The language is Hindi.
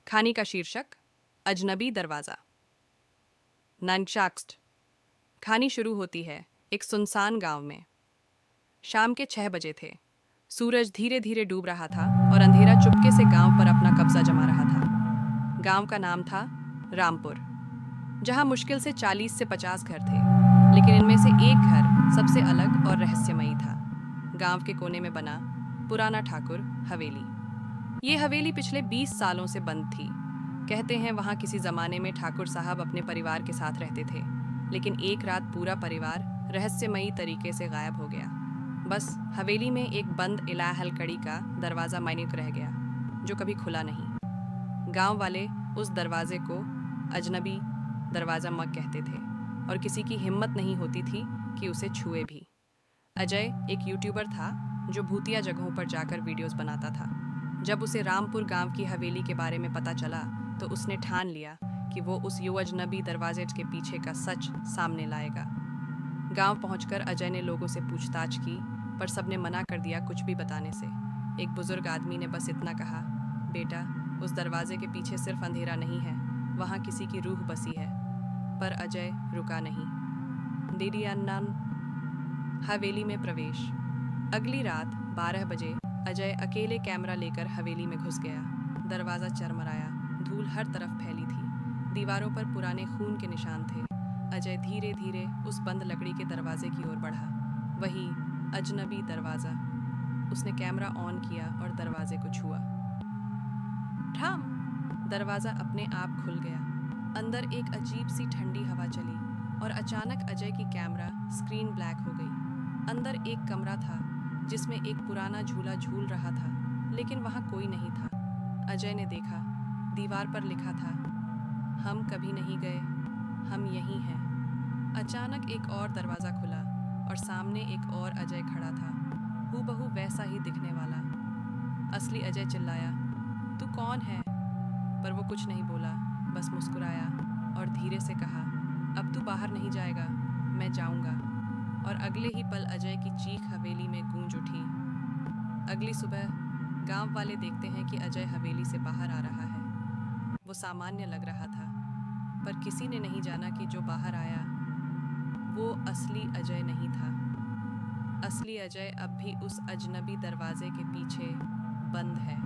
कहानी का शीर्षक अजनबी दरवाज़ा। ननशाक्स्ट। कहानी शुरू होती है एक सुनसान गांव में। शाम के 6 बजे थे। सूरज धीरे धीरे डूब रहा था और अंधेरा चुपके से गांव पर अपना कब्जा जमा रहा था। गांव का नाम था रामपुर, जहां मुश्किल से 40 से 50 घर थे, लेकिन इनमें से एक घर सबसे अलग और रहस्यमयी था। गांव के कोने में बना पुराना ठाकुर हवेली। ये हवेली पिछले 20 सालों से बंद थी। कहते हैं वहां किसी जमाने में ठाकुर साहब अपने परिवार के साथ रहते थे, लेकिन एक रात पूरा परिवार रहस्यमयी तरीके से गायब हो गया। बस हवेली में एक बंद इलाहल कड़ी का दरवाज़ा मायूक रह गया, जो कभी खुला नहीं। गांव वाले उस दरवाजे को अजनबी दरवाज़ा मग कहते थे और किसी की हिम्मत नहीं होती थी कि उसे छुए भी। अजय एक यूट्यूबर था जो भूतिया जगहों पर जाकर वीडियोस बनाता था। जब उसे रामपुर गांव की हवेली के बारे में पता चला तो उसने ठान लिया कि वो उस अजनबी दरवाजे के पीछे का सच सामने लाएगा। गांव पहुंचकर अजय ने लोगों से पूछताछ की, पर सबने मना कर दिया कुछ भी बताने से। एक बुजुर्ग आदमी ने बस इतना कहा, बेटा, उस दरवाजे के पीछे सिर्फ अंधेरा नहीं है, वहाँ किसी की रूह बसी है। पर अजय रुका नहीं। दीदी अन्नन हवेली में प्रवेश। अगली रात 12 बजे अजय अकेले कैमरा लेकर हवेली में घुस गया। दरवाज़ा चरमराया, धूल हर तरफ फैली थी, दीवारों पर पुराने खून के निशान थे। अजय धीरे धीरे उस बंद लकड़ी के दरवाजे की ओर बढ़ा। वही अजनबी दरवाज़ा। उसने कैमरा ऑन किया और दरवाजे को छुआ। ठाम! दरवाज़ा अपने आप खुल गया। अंदर एक अजीब सी ठंडी हवा चली और अचानक अजय की कैमरा स्क्रीन ब्लैक हो गई। अंदर एक कमरा था जिसमें एक पुराना झूला झूल रहा था, लेकिन वहाँ कोई नहीं था। अजय ने देखा, दीवार पर लिखा था, हम कभी नहीं गए, हम यहीं हैं। अचानक एक और दरवाज़ा खुला और सामने एक और अजय खड़ा था, हूबहू वैसा ही दिखने वाला। असली अजय चिल्लाया, तू कौन है? पर वो कुछ नहीं बोला, बस मुस्कुराया और धीरे से कहा, अब तू बाहर नहीं जाएगा, मैं जाऊंगा। और अगले ही पल अजय की चीख हवेली में गूंज उठी। अगली सुबह गांव वाले देखते हैं कि अजय हवेली से बाहर आ रहा है। वो सामान्य लग रहा था, पर किसी ने नहीं जाना कि जो बाहर आया वो असली अजय नहीं था। असली अजय अब भी उस अजनबी दरवाजे के पीछे बंद है।